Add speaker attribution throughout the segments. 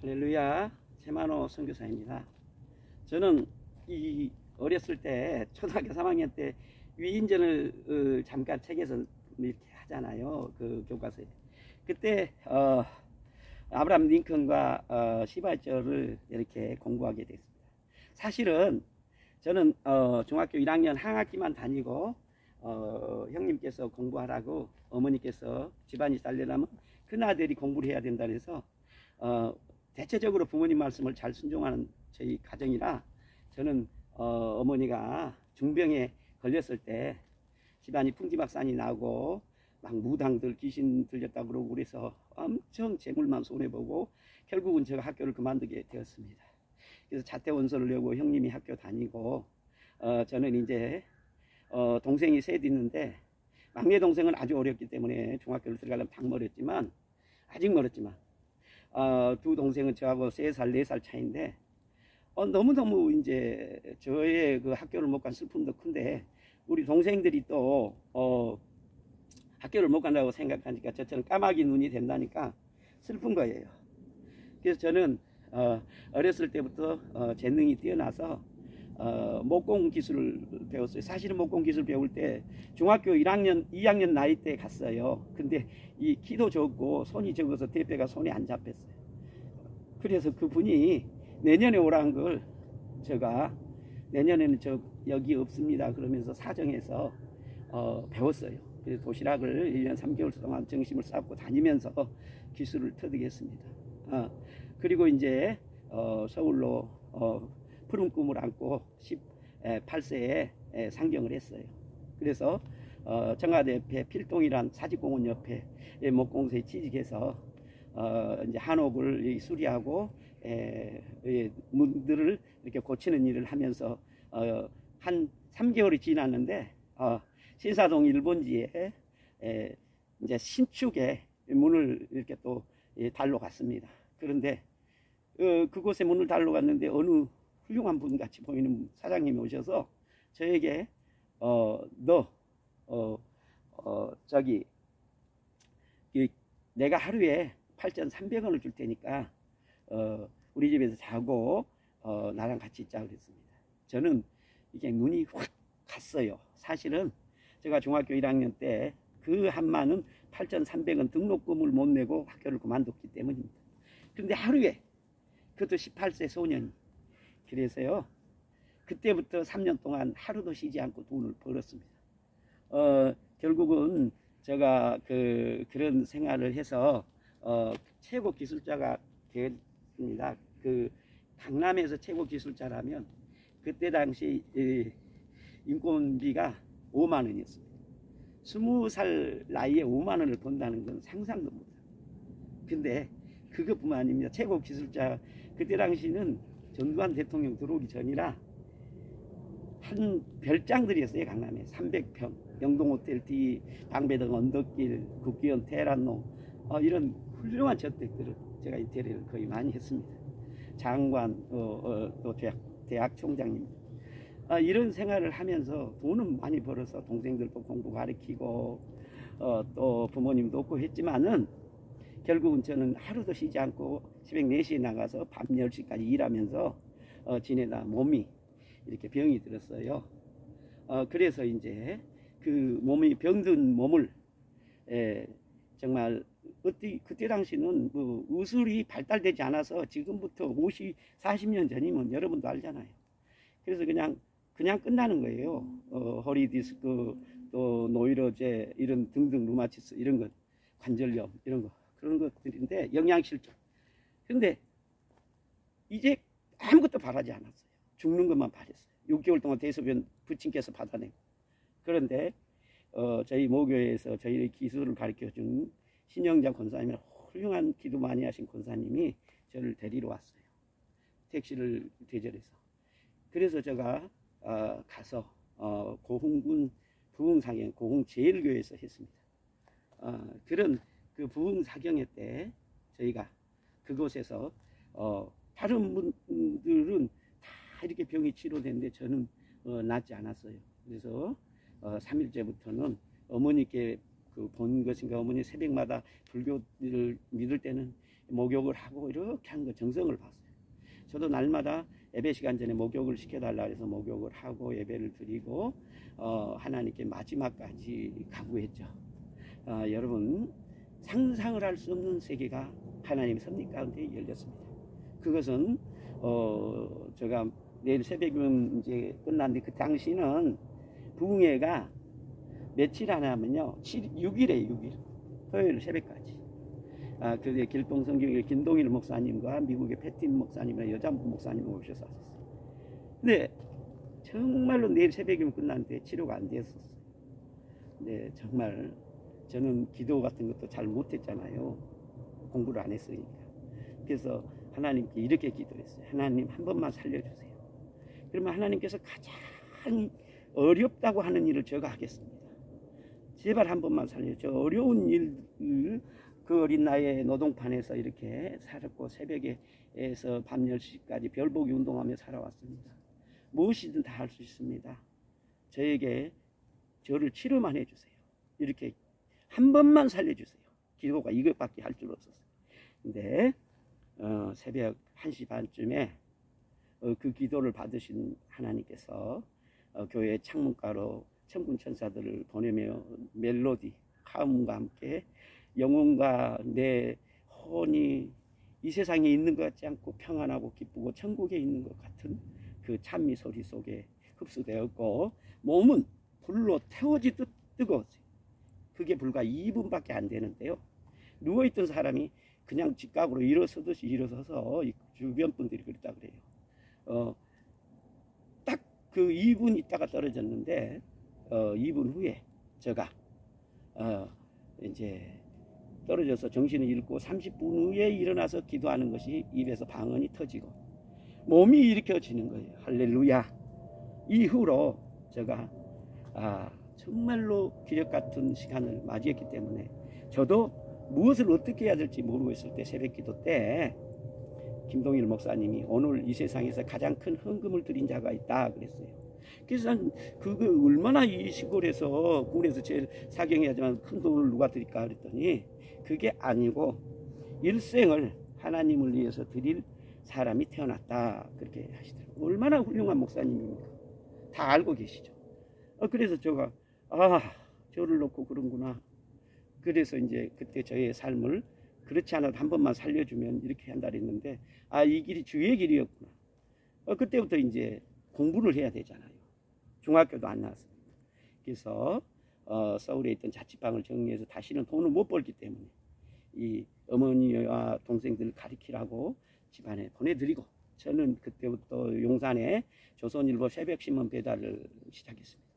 Speaker 1: 할렐루야, 최만호 선교사입니다. 저는 어렸을 때 초등학교 3학년 때 위인전을 잠깐 책에서 이렇게 하잖아요. 그 교과서에. 그때 아브라함 링컨과 시바절을 이렇게 공부하게 됐습니다. 사실은 저는 중학교 1학년 한 학기만 다니고 형님께서 공부하라고 어머니께서 집안이 잘 되려면 큰아들이 공부를 해야 된다 해서 대체적으로 부모님 말씀을 잘 순종하는 저희 가정이라 저는 어머니가 중병에 걸렸을 때 집안이 풍지박산이 나고 막 무당들 귀신 들렸다고 그러고 그래서 엄청 재물만 손해보고 결국은 제가 학교를 그만두게 되었습니다. 그래서 자퇴원서를 내고 형님이 학교 다니고 저는 이제 동생이 셋 있는데 막내 동생은 아주 어렸기 때문에 중학교를 들어가려면 아직 멀었지만 두 동생은 저하고 3살 4살 차이인데 너무너무 이제 저의 그 학교를 못 간 슬픔도 큰데 우리 동생들이 또 학교를 못 간다고 생각하니까 저처럼 까마귀 눈이 된다니까 슬픈 거예요. 그래서 저는 어렸을 때부터 재능이 뛰어나서 목공 기술을 배웠어요. 사실은 목공 기술 배울 때 중학교 1학년 2학년 나이 때 갔어요. 근데 이 키도 적고 손이 적어서 대패가 손에 안 잡혔어요. 그래서 그분이 내년에 오라는 걸 제가 내년에는 저 여기 없습니다 그러면서 사정해서 배웠어요. 그래서 도시락을 1년 3개월 동안 정심을 쌓고 다니면서 기술을 터득했습니다. 그리고 이제 서울로 푸른 꿈을 안고 18세에 상경을 했어요. 그래서 청와대 옆에 필동이란 사직공원 옆에 목공소에 취직해서 이제 한옥을 수리하고 문들을 이렇게 고치는 일을 하면서 한 3개월이 지났는데 신사동 1번지에 이제 신축에 문을 이렇게 또 달러 갔습니다. 그런데 그곳에 문을 달러 갔는데 어느 훌륭한 분 같이 보이는 사장님이 오셔서 저에게 저기 내가 하루에 8,300원을 줄 테니까 우리 집에서 자고 나랑 같이 있자 그랬습니다. 저는 이게 눈이 확 갔어요. 사실은 제가 중학교 1학년 때 그 한마는 8,300원 등록금을 못 내고 학교를 그만뒀기 때문입니다. 그런데 하루에 그것도 18세 소년이 그래서요 그때부터 3년 동안 하루도 쉬지 않고 돈을 벌었습니다. 결국은 제가 그런 생활을 해서 최고 기술자가 되었습니다. 그 강남에서 최고 기술자라면 그때 당시 인건비가 5만 원이었습니다. 20살 나이에 5만 원을 번다는 건 상상도 못합니다. 근데 그것뿐만 아닙니다. 최고 기술자 그때 당시는 전두환 대통령 들어오기 전이라 한 별장들이었어요. 강남에 300평 영동호텔 뒤 방배동 언덕길 국기원 테란로 이런 훌륭한 저택들을 제가 인테리어를 거의 많이 했습니다. 장관 또 대학 총장님 이런 생활을 하면서 돈은 많이 벌어서 동생들도 공부 가르치고 또 부모님도 없고 했지만은 결국은 저는 하루도 쉬지 않고 새벽 4시에 나가서 밤 10시까지 일하면서 지내다 몸이 이렇게 병이 들었어요. 그래서 이제 그 몸이 병든 몸을 정말 그때 당시는 그 의술이 발달되지 않아서 지금부터 40년 전이면 여러분도 알잖아요. 그래서 그냥 끝나는 거예요. 허리 디스크 또 노이로제 이런 등등 루마티스 이런 것 관절염 이런 거 그런 것들인데 영양실조. 그런데 이제 아무것도 바라지 않았어요. 죽는 것만 바랬어요. 6개월 동안 대소변 부친께서 받아내고. 그런데 저희 모교에서 저희 기술을 가르쳐준 신영자 권사님이랑 훌륭한 기도 많이 하신 권사님이 저를 데리러 왔어요. 택시를 대절해서. 그래서 제가 가서 고흥군 부흥사경 고흥제일교회에서 했습니다. 그런 그 부흥사경회 때 저희가 그곳에서 다른 분들은 다 이렇게 병이 치료됐는데 저는 낫지 않았어요. 그래서 3일째부터는 어머니께 본 것인가. 어머니 새벽마다 불교를 믿을 때는 목욕을 하고 이렇게 한 거 정성을 봤어요. 저도 날마다 예배 시간 전에 목욕을 시켜달라 해서 목욕을 하고 예배를 드리고 하나님께 마지막까지 각오했죠. 여러분, 상상을 할 수 없는 세계가 하나님의 섭리 가운데 열렸습니다. 그것은 제가 내일 새벽이면 이제 끝났는데, 그 당시는 부흥회가 며칠 하냐면요, 6일에 6일 토요일 새벽까지. 그게 길동성경의 김동일 목사님과 미국의 패틴 목사님이나 여자 목사님을 오셔서 하셨어요. 근데 정말로 내일 새벽이면 끝났는데 치료가 안 되었었어요. 근데 정말 저는 기도 같은 것도 잘 못했잖아요. 공부를 안 했으니까. 그래서 하나님께 이렇게 기도했어요. 하나님, 한 번만 살려주세요. 그러면 하나님께서 가장 어렵다고 하는 일을 제가 하겠습니다. 제발 한 번만 살려줘. 어려운 일을 그 어린 나이에 노동판에서 이렇게 살았고, 새벽에서 밤 10시까지 별보기 운동하며 살아왔습니다. 무엇이든 다 할 수 있습니다. 저를 치료만 해주세요. 이렇게 한 번만 살려주세요. 기도가 이것밖에 할 줄 없었어요. 근데 새벽 1시 반쯤에 그 기도를 받으신 하나님께서 교회 창문가로 천군 천사들을 보내며 멜로디, 화음과 함께 영혼과 내 혼이 이 세상에 있는 것 같지 않고 평안하고 기쁘고 천국에 있는 것 같은 그 찬미 소리 속에 흡수되었고, 몸은 불로 태워지듯 뜨거웠어요. 그게 불과 2분밖에 안 되는데요, 누워있던 사람이 그냥 직각으로 일어서듯이 일어서서 주변 분들이 그랬다 그래요. 딱 그 2분 있다가 떨어졌는데 2분 후에 제가 이제 떨어져서 정신을 잃고 30분 후에 일어나서 기도하는 것이 입에서 방언이 터지고 몸이 일으켜지는 거예요. 할렐루야. 이후로 제가 정말로 기적 같은 시간을 맞이했기 때문에, 저도 무엇을 어떻게 해야 될지 모르고 있을 때, 새벽 기도 때 김동일 목사님이 오늘 이 세상에서 가장 큰 헌금을 드린 자가 있다 그랬어요. 그래서 그거 얼마나 이 시골에서 군에서 제일 사경해야지만 큰 돈을 누가 드릴까 그랬더니, 그게 아니고 일생을 하나님을 위해서 드릴 사람이 태어났다 그렇게 하시더라고요. 얼마나 훌륭한 목사님입니까? 다 알고 계시죠. 그래서 제가 저를 놓고 그런구나. 그래서 이제 그때 저의 삶을 그렇지 않아도 한 번만 살려주면 이렇게 한다 그랬는데, 이 길이 주의 길이었구나. 그때부터 이제 공부를 해야 되잖아요. 중학교도 안 나왔습니다. 그래서 서울에 있던 자취방을 정리해서 다시는 돈을 못 벌기 때문에 이 어머니와 동생들을 가리키라고 집안에 보내드리고, 저는 그때부터 용산에 조선일보 새벽신문 배달을 시작했습니다.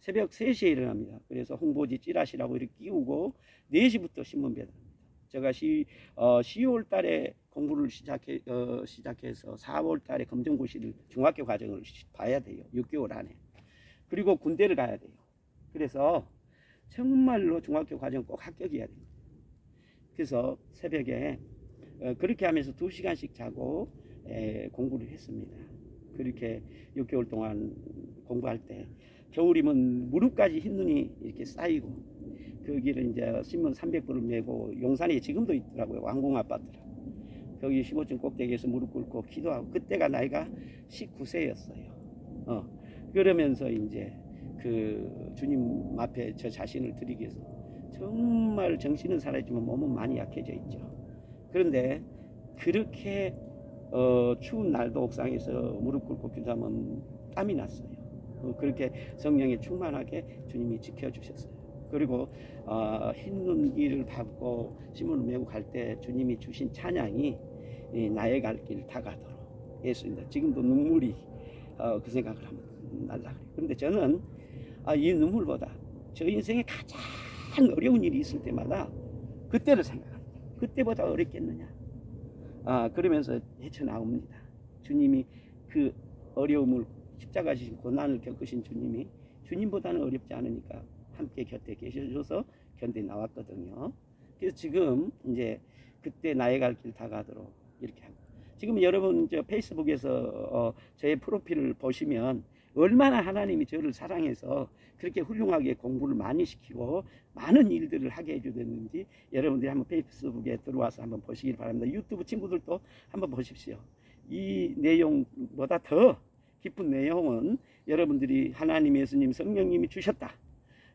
Speaker 1: 새벽 3시에 일어납니다. 그래서 홍보지 찌라시라고 이렇게 끼우고 4시부터 신문 배달합니다. 제가 10월 달에 공부를 시작해서 4월 달에 검정고시를 중학교 과정을 봐야 돼요. 6개월 안에. 그리고 군대를 가야 돼요. 그래서 정말로 중학교 과정 꼭 합격해야 됩니다. 그래서 새벽에 그렇게 하면서 2시간씩 자고 공부를 했습니다. 그렇게 6개월 동안 공부할 때 겨울이면 무릎까지 흰눈이 이렇게 쌓이고, 거기를 이제 신문 300부를 메고, 용산에 지금도 있더라고요. 왕궁아파트라고. 거기 15층 꼭대기에서 무릎 꿇고 기도하고, 그때가 나이가 19세였어요. 그러면서 이제 그 주님 앞에 저 자신을 드리기 위해서, 정말 정신은 살아있지만 몸은 많이 약해져 있죠. 그런데 그렇게 추운 날도 옥상에서 무릎 꿇고 기도하면 땀이 났어요. 그렇게 성령에 충만하게 주님이 지켜주셨어요. 그리고 흰눈이를 받고 신문을 메고 갈 때 주님이 주신 찬양이 나의 갈 길 다가도록 예수입니다. 지금도 눈물이 그 생각을 하면 날라 그래요. 그런데 저는 이 눈물보다 저 인생에 가장 어려운 일이 있을 때마다 그때를 생각합니다. 그때보다 어렵겠느냐. 그러면서 헤쳐나옵니다. 주님이 그 어려움을, 십자가 지신 고난을 겪으신 주님이 주님보다는 어렵지 않으니까 함께 곁에 계셔줘서 견뎌 나왔거든요. 그래서 지금 이제 그때 나의 갈 길 다가도록 이렇게 하고, 지금 여러분 저 페이스북에서 저의 프로필을 보시면 얼마나 하나님이 저를 사랑해서 그렇게 훌륭하게 공부를 많이 시키고 많은 일들을 하게 해주셨는지 여러분들이 한번 페이스북에 들어와서 한번 보시길 바랍니다. 유튜브 친구들도 한번 보십시오. 이 내용보다 더 깊은 내용은 여러분들이 하나님, 예수님, 성령님이 주셨다.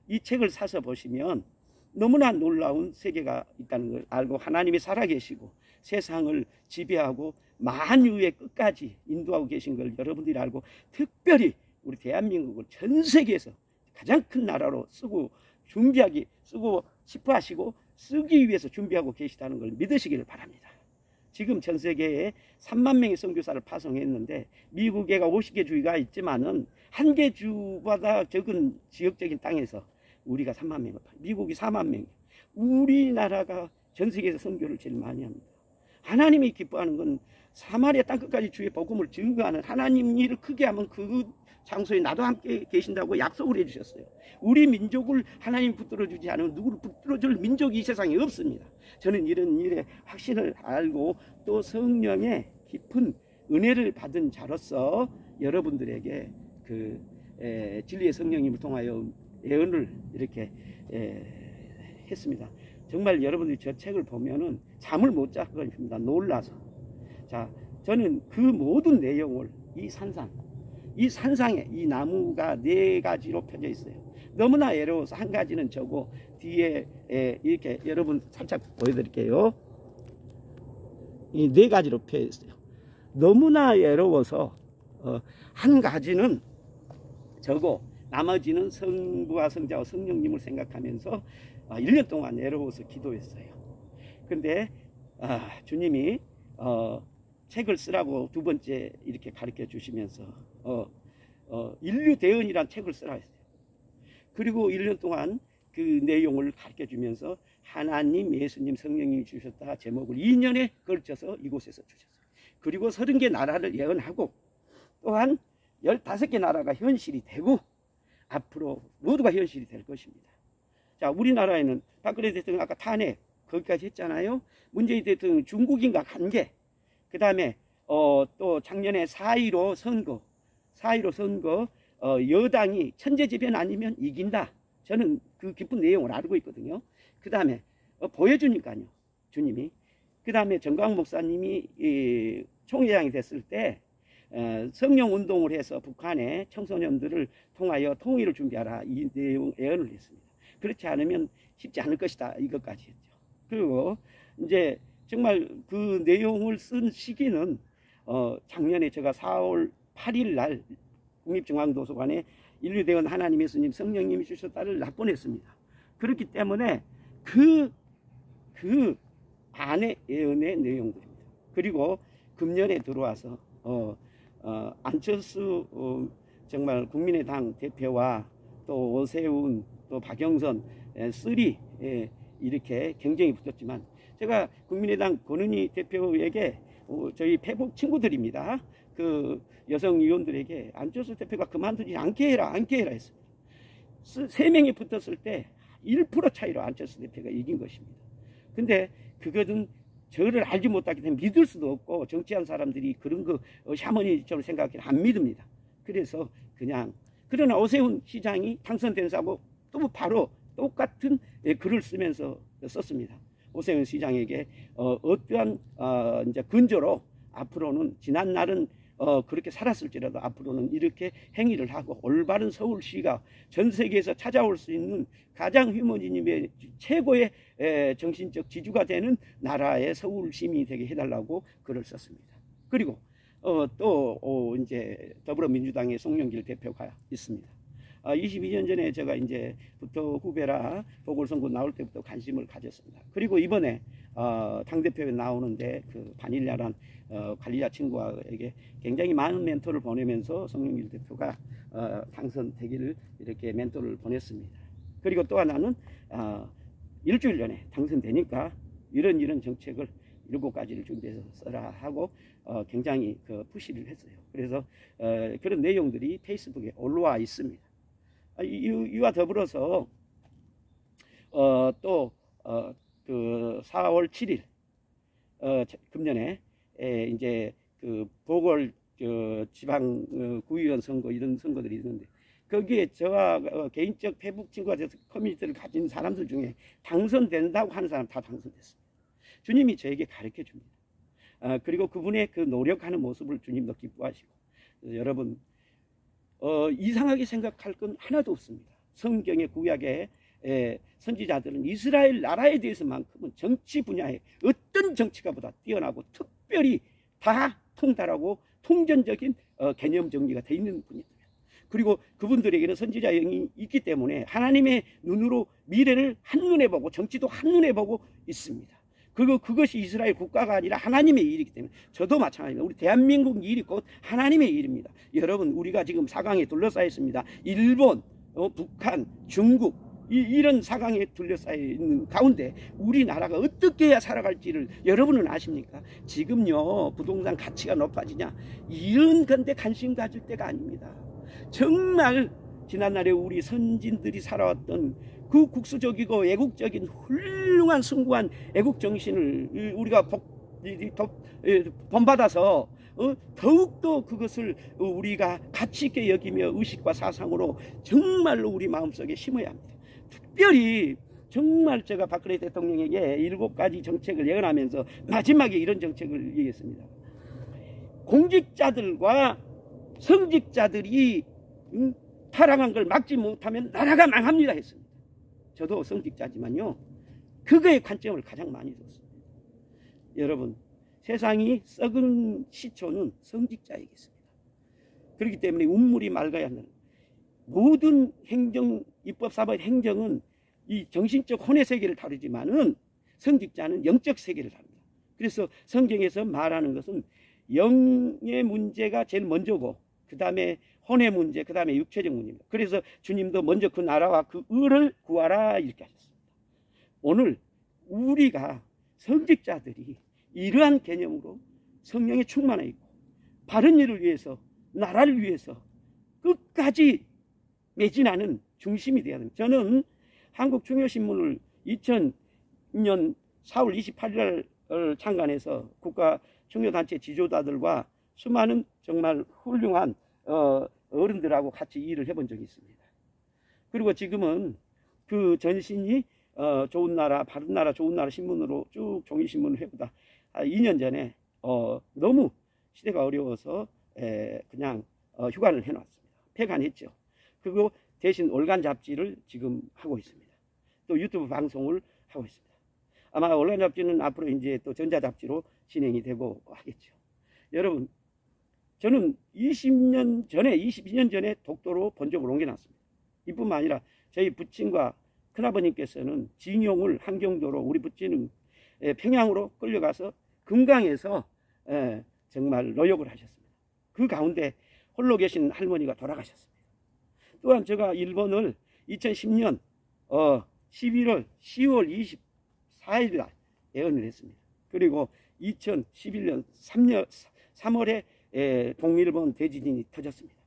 Speaker 1: 이 책을 사서 보시면 너무나 놀라운 세계가 있다는 걸 알고 하나님이 살아계시고 세상을 지배하고 만유의 끝까지 인도하고 계신 걸 여러분들이 알고 특별히 우리 대한민국을 전 세계에서 가장 큰 나라로 쓰고 싶어 하시고 쓰기 위해서 준비하고 계시다는 걸 믿으시기를 바랍니다. 지금 전 세계에 3만 명의 선교사를 파송했는데 미국에가 50개 주가 있지만은 한 개 주보다 적은 지역적인 땅에서 우리가 3만 명을 미국이 4만 명. 우리나라가 전 세계에서 선교를 제일 많이 합니다. 하나님이 기뻐하는 건 사마리아 땅끝까지 주의 복음을 증거하는 하나님 일을 크게 하면 그 장소에 나도 함께 계신다고 약속을 해주셨어요. 우리 민족을 하나님 붙들어주지 않으면 누구를 붙들어줄 민족이 이 세상에 없습니다. 저는 이런 일에 확신을 알고 또 성령의 깊은 은혜를 받은 자로서 여러분들에게 그 진리의 성령님을 통하여 예언을 이렇게 했습니다. 정말 여러분들이 저 책을 보면은 잠을 못 잘 겁니다. 놀라서. 자, 저는 그 모든 내용을 이 산상에 이 나무가 4가지로 펴져 있어요. 너무나 외로워서 한 가지는 저고 뒤에 이렇게 여러분 살짝 보여드릴게요. 이 4가지로 펴져 있어요. 너무나 외로워서 한 가지는 저고 나머지는 성부와 성자와 성령님을 생각하면서 1년 동안 외로워서 기도했어요. 근데 주님이 책을 쓰라고 2번째 이렇게 가르쳐 주시면서 인류 대언이란 책을 쓰라 했어요. 그리고 1년 동안 그 내용을 가르쳐 주면서 하나님, 예수님, 성령님이 주셨다 제목을 2년에 걸쳐서 이곳에서 주셨어요. 그리고 30개 나라를 예언하고 또한 15개 나라가 현실이 되고 앞으로 모두가 현실이 될 것입니다. 자, 우리나라에는 박근혜 대통령 아까 탄핵 거기까지 했잖아요. 문재인 대통령 중국인과 관계, 그 다음에 또 작년에 4.15 선거 여당이 천재지변 아니면 이긴다. 저는 그 깊은 내용을 알고 있거든요. 그 다음에 보여주니까요, 주님이. 그 다음에 정광 목사님이 총회장이 됐을 때 성령 운동을 해서 북한의 청소년들을 통하여 통일을 준비하라 이 내용 예언을 했습니다. 그렇지 않으면 쉽지 않을 것이다 이것까지 했죠. 그리고 이제 정말 그 내용을 쓴 시기는 작년에 제가 4월 8일 날 국립중앙도서관에 인류대원 하나님, 예수님, 성령님이 주셨다를 납본했습니다. 그렇기 때문에 그 안에 예언의 내용들입니다. 그리고 금년에 들어와서 안철수 정말 국민의당 대표와 또 오세훈 또 박영선 쓰리 이렇게 경쟁이 붙었지만 제가 국민의당 권은희 대표에게 저희 패복 친구들입니다. 그 여성 의원들에게 안철수 대표가 그만두지 않게 해라 했습니다. 3명이 붙었을 때 1% 차이로 안철수 대표가 이긴 것입니다. 근데 그것은 저를 알지 못하기 때문에 믿을 수도 없고 정치한 사람들이 그런 거 샤머니처럼 생각하기는 안 믿습니다. 그래서 그냥 그러나 오세훈 시장이 당선된 사고 또 바로 똑같은 글을 쓰면서 썼습니다. 오세훈 시장에게 어떠한 이제 근조로 앞으로는 지난 날은 그렇게 살았을지라도 앞으로는 이렇게 행위를 하고 올바른 서울시가 전 세계에서 찾아올 수 있는 가장 휴머니즘의 최고의 정신적 지주가 되는 나라의 서울시민이 되게 해달라고 글을 썼습니다. 그리고 또 이제 더불어민주당의 송영길 대표가 있습니다. 22년 전에 제가 이제부터 후배라 보궐선거 나올 때부터 관심을 가졌습니다. 그리고 이번에 당대표에 나오는데 그 바닐라란 관리자 친구에게 굉장히 많은 멘토를 보내면서 송영길 대표가 당선되기를 이렇게 멘토를 보냈습니다. 그리고 또 하나는 일주일 전에 당선되니까 이런 정책을 7가지를 준비해서 써라 하고 굉장히 그 푸시를 했어요. 그래서 그런 내용들이 페이스북에 올라와 있습니다. 이와 더불어서 또 그 4월 7일 금년에 이제 그 지방 구의원 선거 이런 선거들이 있는데 거기에 저와 개인적 페북 친구가 돼서 커뮤니티를 가진 사람들 중에 당선된다고 하는 사람 다 당선됐습니다. 주님이 저에게 가르쳐 줍니다. 그리고 그분의 그 노력하는 모습을 주님도 기뻐하시고 여러분 이상하게 생각할 건 하나도 없습니다. 성경의 구약의 선지자들은 이스라엘 나라에 대해서만큼은 정치 분야에 어떤 정치가보다 뛰어나고 특별히 다 통달하고 통전적인 개념 정리가 되어 있는 분입니다. 그리고 그분들에게는 선지자 영이 있기 때문에 하나님의 눈으로 미래를 한눈에 보고 정치도 한눈에 보고 있습니다. 그것이 이스라엘 국가가 아니라 하나님의 일이기 때문에 저도 마찬가지입니다. 우리 대한민국 일이 곧 하나님의 일입니다. 여러분 우리가 지금 사강에 둘러싸여 있습니다. 일본, 북한, 중국 이런 사강에 둘러싸여 있는 가운데 우리나라가 어떻게 해야 살아갈지를 여러분은 아십니까? 지금요 부동산 가치가 높아지냐 이런 건데 관심 가질 때가 아닙니다. 정말 지난날에 우리 선진들이 살아왔던 그 국수적이고 애국적인 훌륭한 숭고한 애국 정신을 우리가 본받아서 더욱더 그것을 우리가 가치 있게 여기며 의식과 사상으로 정말로 우리 마음속에 심어야 합니다. 특별히 정말 제가 박근혜 대통령에게 7가지 정책을 예언하면서 마지막에 이런 정책을 얘기했습니다. 공직자들과 성직자들이 타락한 걸 막지 못하면 나라가 망합니다 했습니다. 저도 성직자지만요 그거의 관점을 가장 많이 뒀습니다. 여러분 세상이 썩은 시초는 성직자에게 있습니다. 그렇기 때문에 운물이 맑아야 한다는 모든 행정, 입법, 사법, 행정은 이 정신적 혼의 세계를 다루지만은 성직자는 영적 세계를 다룹니다. 그래서 성경에서 말하는 것은 영의 문제가 제일 먼저고 그 다음에 혼의 문제, 그 다음에 육체적 문제입니다. 그래서 주님도 먼저 그 나라와 그 의를 구하라 이렇게 하셨습니다. 오늘 우리가 성직자들이 이러한 개념으로 성령에 충만해 있고 바른 일을 위해서 나라를 위해서 끝까지 매진하는 중심이 되어야 됩니다. 저는 한국중요신문을 2000년 4월 28일 날 창간해서 국가중요단체 지도자들과 수많은 정말 훌륭한 어른들하고 같이 일을 해본 적이 있습니다. 그리고 지금은 그 전신이 좋은 나라, 바른 나라, 좋은 나라 신문으로 쭉 종이신문을 해보다 2년 전에 너무 시대가 어려워서 그냥 휴관을 해놨습니다. 폐간했죠. 그리고 대신 월간 잡지를 지금 하고 있습니다. 또 유튜브 방송을 하고 있습니다. 아마 월간 잡지는 앞으로 이제 또 전자잡지로 진행이 되고 하겠죠. 여러분, 저는 22년 전에 독도로 본적을 옮겨놨습니다. 이뿐만 아니라 저희 부친과 큰아버님께서는 징용을 한경도로 우리 부친은 평양으로 끌려가서 금강에서 정말 노역을 하셨습니다. 그 가운데 홀로 계신 할머니가 돌아가셨습니다. 또한 제가 일본을 2010년 10월 24일 날 예언을 했습니다. 그리고 2011년 3월에 동일본 대지진이 터졌습니다.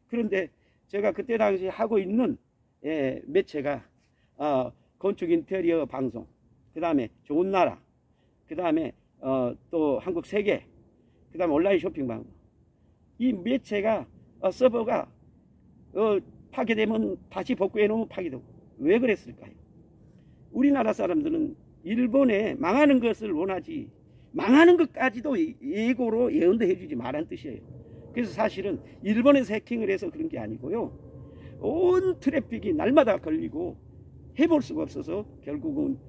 Speaker 1: 그런데 제가 그때 당시 하고 있는 매체가 건축 인테리어 방송, 그 다음에 좋은 나라, 그 다음에 또 한국 세계, 그 다음에 온라인 쇼핑 방송. 이 매체가 서버가 파괴되면 다시 복구해 놓으면 파괴되고. 왜 그랬을까요? 우리나라 사람들은 일본에 망하는 것을 원하지 망하는 것까지도 예고로 예언도 해주지 말란 뜻이에요. 그래서 사실은 일본에서 해킹을 해서 그런 게 아니고요, 온 트래픽이 날마다 걸리고 해볼 수가 없어서 결국은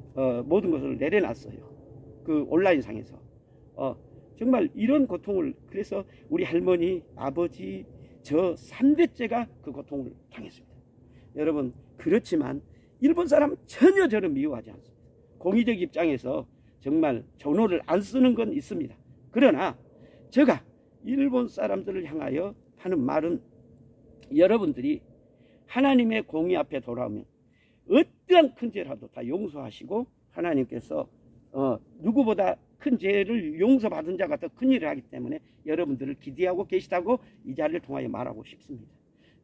Speaker 1: 모든 것을 내려놨어요. 그 온라인상에서. 정말 이런 고통을, 그래서 우리 할머니, 아버지, 저 3대째가 그 고통을 당했습니다. 여러분, 그렇지만 일본 사람 전혀 저는 미워하지 않습니다. 공의적 입장에서 정말 전호를 안 쓰는 건 있습니다. 그러나 제가 일본 사람들을 향하여 하는 말은, 여러분들이 하나님의 공의 앞에 돌아오면 어떠한 큰 죄라도 다 용서하시고, 하나님께서 누구보다 큰 죄를 용서받은 자가 더 큰 일을 하기 때문에 여러분들을 기대하고 계시다고 이 자리를 통하여 말하고 싶습니다.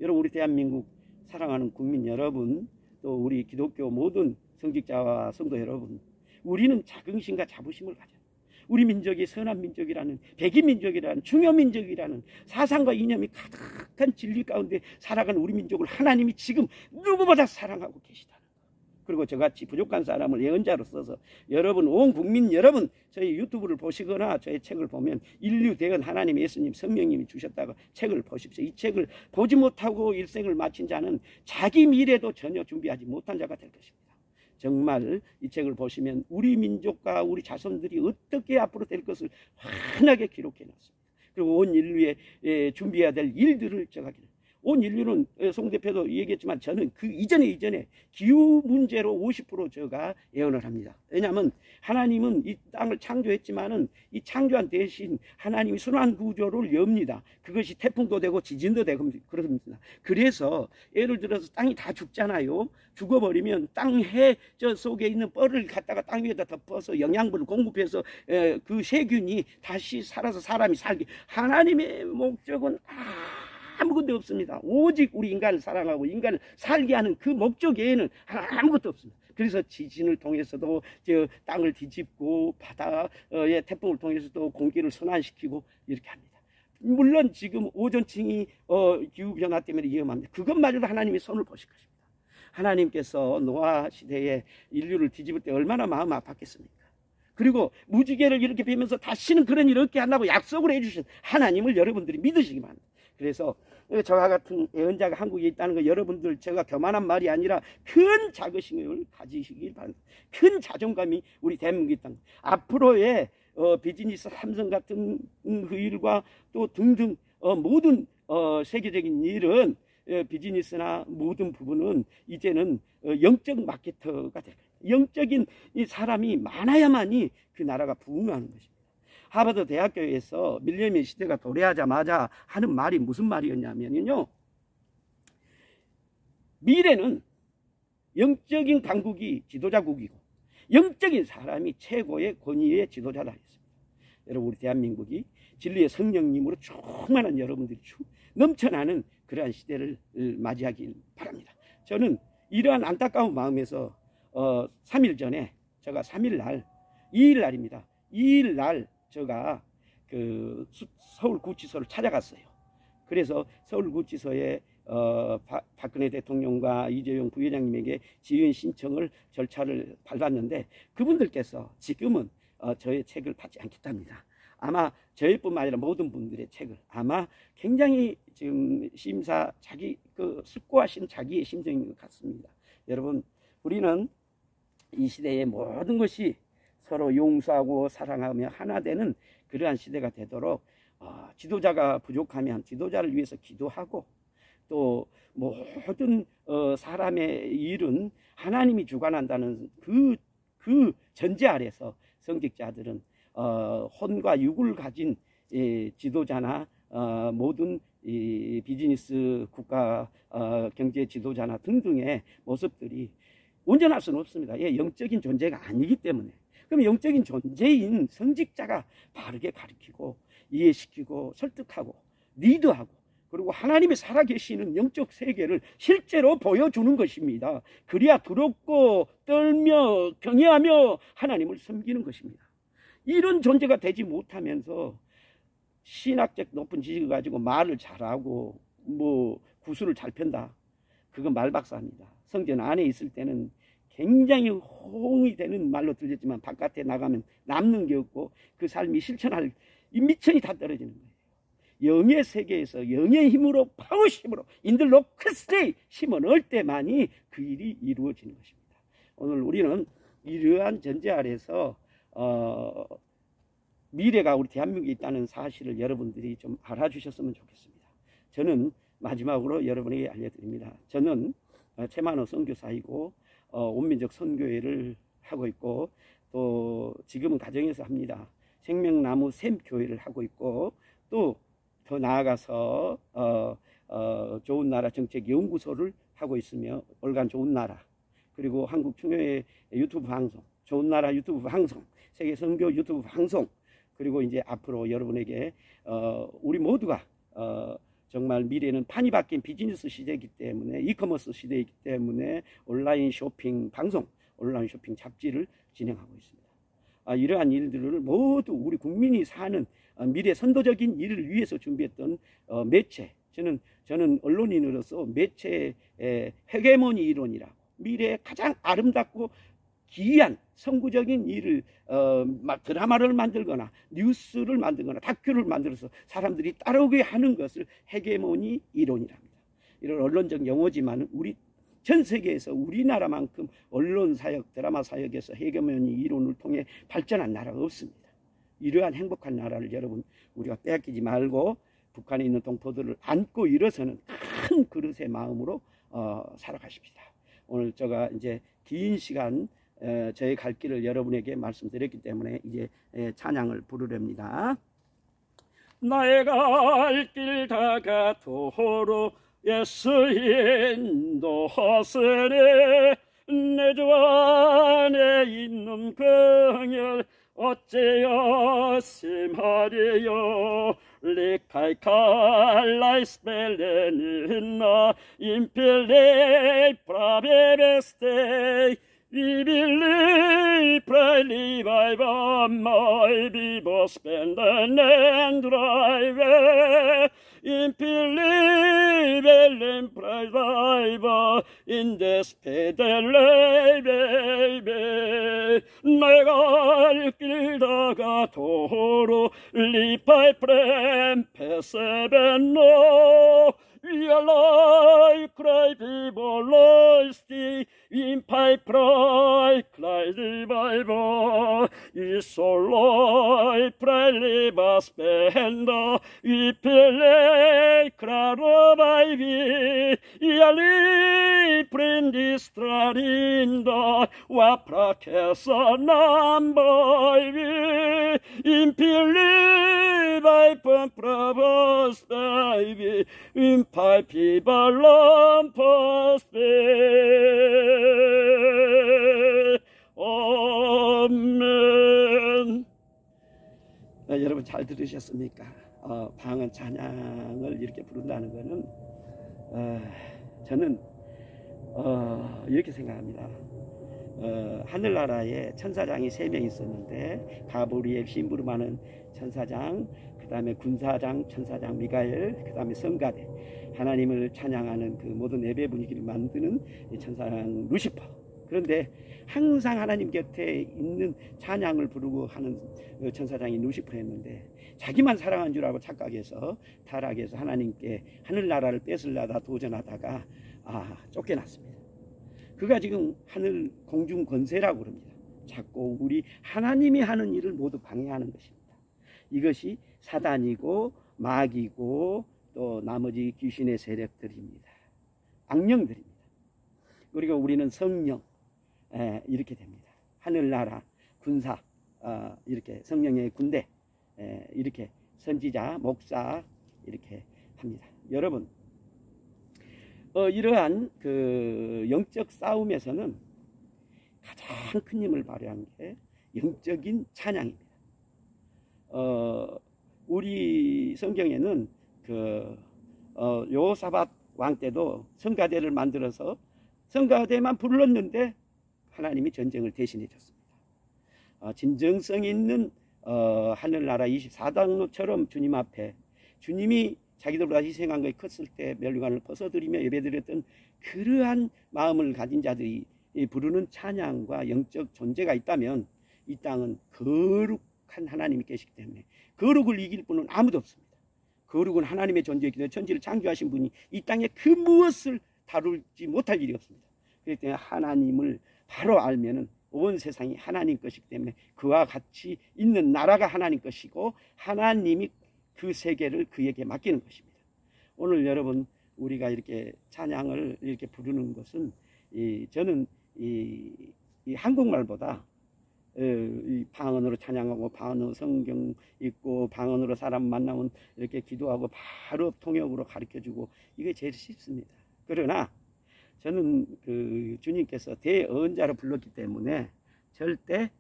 Speaker 1: 여러분, 우리 대한민국 사랑하는 국민 여러분, 또 우리 기독교 모든 성직자와 성도 여러분, 우리는 자긍심과 자부심을 가져. 우리 민족이 선한 민족이라는, 백인 민족이라는, 중요 민족이라는 사상과 이념이 가득한 진리 가운데 살아가는 우리 민족을 하나님이 지금 누구보다 사랑하고 계시다는 것. 그리고 저같이 부족한 사람을 예언자로 써서 여러분, 온 국민 여러분, 저희 유튜브를 보시거나 저희 책을 보면 인류 대언 하나님 예수님 성령님이 주셨다고 책을 보십시오. 이 책을 보지 못하고 일생을 마친 자는 자기 미래도 전혀 준비하지 못한 자가 될 것입니다. 정말 이 책을 보시면 우리 민족과 우리 자손들이 어떻게 앞으로 될 것을 환하게 기록해 놨습니다. 그리고 온 인류에 준비해야 될 일들을 제가 온 인류는 송 대표도 얘기했지만 저는 그 이전에 기후 문제로 50% 제가 예언을 합니다. 왜냐하면 하나님은 이 땅을 창조했지만은 이 창조한 대신 하나님이 순환 구조를 엽니다. 그것이 태풍도 되고 지진도 되고 그렇습니다. 그래서 예를 들어서 땅이 다 죽잖아요. 죽어버리면 땅해 저 속에 있는 뻘을 갖다가 땅 위에다 덮어서 영양분을 공급해서 그 세균이 다시 살아서 사람이 살게. 하나님의 목적은 아무것도 없습니다. 오직 우리 인간을 사랑하고 인간을 살게 하는 그 목적 외에는 아무것도 없습니다. 그래서 지진을 통해서도 땅을 뒤집고 바다의 태풍을 통해서도 공기를 순환시키고 이렇게 합니다. 물론 지금 오존층이 기후변화 때문에 위험합니다. 그것마저도 하나님이 손을 보실 것입니다. 하나님께서 노아 시대에 인류를 뒤집을 때 얼마나 마음 아팠겠습니까? 그리고 무지개를 이렇게 베면서 다시는 그런 일 없게 한다고 약속을 해주신 하나님을 여러분들이 믿으시기 바랍니다. 그래서 저와 같은 예언자가 한국에 있다는 거 여러분들 제가 교만한 말이 아니라 큰 자긍심을 가지시길 바랍니다. 큰 자존감이 우리 대한민국에 있다는 거. 앞으로의 비즈니스 삼성 같은 그 일과 또 등등 모든 세계적인 일은 비즈니스나 모든 부분은 이제는 영적 마케터가 될 거예요. 영적인 이 사람이 많아야만이 그 나라가 부흥하는 것입니다. 하버드 대학교에서 밀레니엄 시대가 도래하자마자 하는 말이 무슨 말이었냐면요, 미래는 영적인 강국이 지도자국이고 영적인 사람이 최고의 권위의 지도자다 했습니다. 여러분, 우리 대한민국이 진리의 성령님으로 충만한 여러분들이 넘쳐나는 그러한 시대를 맞이하길 바랍니다. 저는 이러한 안타까운 마음에서 3일 전에 제가 3일 날 2일 날입니다. 2일 날 제가 그 서울구치소를 찾아갔어요. 그래서 서울구치소에 박근혜 대통령과 이재용 부회장님에게 지휘인 신청을 절차를 밟았는데 그분들께서 지금은 저의 책을 받지 않겠답니다. 아마 저희뿐만 아니라 모든 분들의 책을 아마 굉장히 지금 숙고하신 자기의 심정인 것 같습니다. 여러분, 우리는 이 시대의 모든 것이 서로 용서하고 사랑하며 하나 되는 그러한 시대가 되도록 지도자가 부족하면 지도자를 위해서 기도하고 또 모든 사람의 일은 하나님이 주관한다는 그 전제 아래서 성직자들은 혼과 육을 가진 지도자나 모든 이 비즈니스 국가 경제 지도자나 등등의 모습들이 온전할 수는 없습니다. 영적인 존재가 아니기 때문에. 그럼 영적인 존재인 성직자가 바르게 가르치고 이해시키고 설득하고 리드하고 그리고 하나님이 살아계시는 영적 세계를 실제로 보여주는 것입니다. 그래야 두렵고 떨며 경외하며 하나님을 섬기는 것입니다. 이런 존재가 되지 못하면서 신학적 높은 지식을 가지고 말을 잘하고 구슬을 잘 편다, 그건 말박사입니다. 성전 안에 있을 때는 굉장히 호응이 되는 말로 들렸지만 바깥에 나가면 남는 게 없고 그 삶이 실천할 이 미천이 다 떨어지는 거예요. 영의 세계에서 영의 힘으로 파워심으로 인들로 크스테이 힘을 넣을 때만이 그 일이 이루어지는 것입니다. 오늘 우리는 이러한 전제 아래서 미래가 우리 대한민국에 있다는 사실을 여러분들이 좀 알아주셨으면 좋겠습니다. 저는 마지막으로 여러분에게 알려드립니다. 저는 최만호 선교사이고 온민족 선교회를 하고 있고 또 지금은 가정에서 합니다. 생명나무 샘교회를 하고 있고 또 더 나아가서 좋은 나라 정책연구소를 하고 있으며 올간 좋은 나라 그리고 한국충교회 유튜브 방송, 좋은 나라 유튜브 방송, 세계 선교 유튜브 방송 그리고 이제 앞으로 여러분에게 우리 모두가 정말 미래는 판이 바뀐 비즈니스 시대이기 때문에 이커머스 시대이기 때문에 온라인 쇼핑 방송, 온라인 쇼핑 잡지를 진행하고 있습니다. 이러한 일들을 모두 우리 국민이 사는 미래 선도적인 일을 위해서 준비했던 매체, 저는 언론인으로서 매체의 헤게모니 이론이라고, 미래의 가장 아름답고 기이한 선구적인 일을 막 드라마를 만들거나 뉴스를 만들거나 다큐를 만들어서 사람들이 따르게 하는 것을 헤게모니 이론이랍니다. 이런 언론적 용어지만 우리 전 세계에서 우리나라만큼 언론 사역, 드라마 사역에서 헤게모니 이론을 통해 발전한 나라가 없습니다. 이러한 행복한 나라를 여러분 우리가 빼앗기지 말고 북한에 있는 동포들을 안고 일어서는 큰 그릇의 마음으로 살아가십시다. 오늘 제가 이제 긴 시간 저의 갈 길을 여러분에게 말씀드렸기 때문에 이제 찬양을 부르렵니다. 나의 갈 길 다가도록 예수 인도하시네. 내 주 안에 있는 긍휼 어째여 심하리요. 리카이칼라이 스펠레니나 임필레이 프라베베스테이 We believe, pray, revive, my people spend and drive. In believe, and pray, revive, in despair, baby. 내가 갈 길 다가도록 리파이 프렘 페세벤노. We are like cry people lost in pipe cry revival. Is so loy pray live us spend. We play cry revival. Yali prendi strarinda wa prakesa namboy. In pili by provos baby. In pipe ballam pospe. 아멘. 여러분 잘 들으셨습니까? 방언 찬양을 이렇게 부른다는 것은 저는 이렇게 생각합니다. 하늘나라에 천사장이 3명 있었는데 가브리엘 심부름하는 천사장, 그 다음에 군사장 천사장 미가엘, 그 다음에 성가대, 하나님을 찬양하는 그 모든 예배 분위기를 만드는 천사장 루시퍼. 그런데 항상 하나님 곁에 있는 찬양을 부르고 하는 천사장이 루시퍼였는데 자기만 사랑한 줄 알고 착각해서 타락해서 하나님께 하늘나라를 뺏으려다 도전하다가 쫓겨났습니다. 그가 지금 하늘 공중 권세라고 그럽니다. 자꾸 우리 하나님이 하는 일을 모두 방해하는 것입니다. 이것이 사단이고 마귀고 또 나머지 귀신의 세력들입니다. 악령들입니다. 그리고 우리는 성령, 이렇게 됩니다. 하늘나라, 군사, 이렇게 성령의 군대, 이렇게 선지자, 목사 이렇게 합니다. 여러분, 이러한 그 영적 싸움에서는 가장 큰 힘을 발휘한 게 영적인 찬양입니다. 우리 성경에는 여호사밧 왕 때도 성가대를 만들어서 성가대만 불렀는데 하나님이 전쟁을 대신해 줬습니다. 진정성 있는 하늘나라 24당로처럼 주님 앞에 주님이 자기들보다 희생한 것이 컸을 때 멸류관을 벗어드리며 예배드렸던 그러한 마음을 가진 자들이 부르는 찬양과 영적 존재가 있다면 이 땅은 거룩한 하나님이 계시기 때문에 거룩을 이길 분은 아무도 없습니다. 거룩은 하나님의 존재이기 때문에 천지를 창조하신 분이 이 땅에 그 무엇을 다루지 못할 일이 없습니다. 그렇기 때문에 하나님을 바로 알면은 온 세상이 하나님 것이기 때문에 그와 같이 있는 나라가 하나님 것이고 하나님이 그 세계를 그에게 맡기는 것입니다. 오늘 여러분 우리가 이렇게 찬양을 이렇게 부르는 것은 저는 이 한국말보다 이 방언으로 찬양하고 방언으로 성경 읽고 방언으로 사람 만나면 이렇게 기도하고 바로 통역으로 가르쳐주고 이게 제일 쉽습니다. 그러나 저는 그 주님께서 대언자로 불렀기 때문에 절대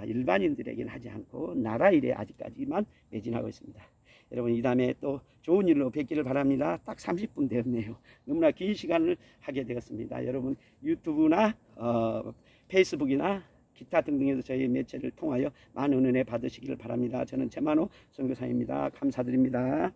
Speaker 1: 일반인들에게는 하지 않고 나라 일에 아직까지만 매진하고 있습니다. 여러분 이 다음에 또 좋은 일로 뵙기를 바랍니다. 딱 30분 되었네요. 너무나 긴 시간을 하게 되었습니다. 여러분 유튜브나 페이스북이나 기타 등등에서 저희 매체를 통하여 많은 은혜 받으시기를 바랍니다. 저는 최만호 선교사입니다. 감사드립니다.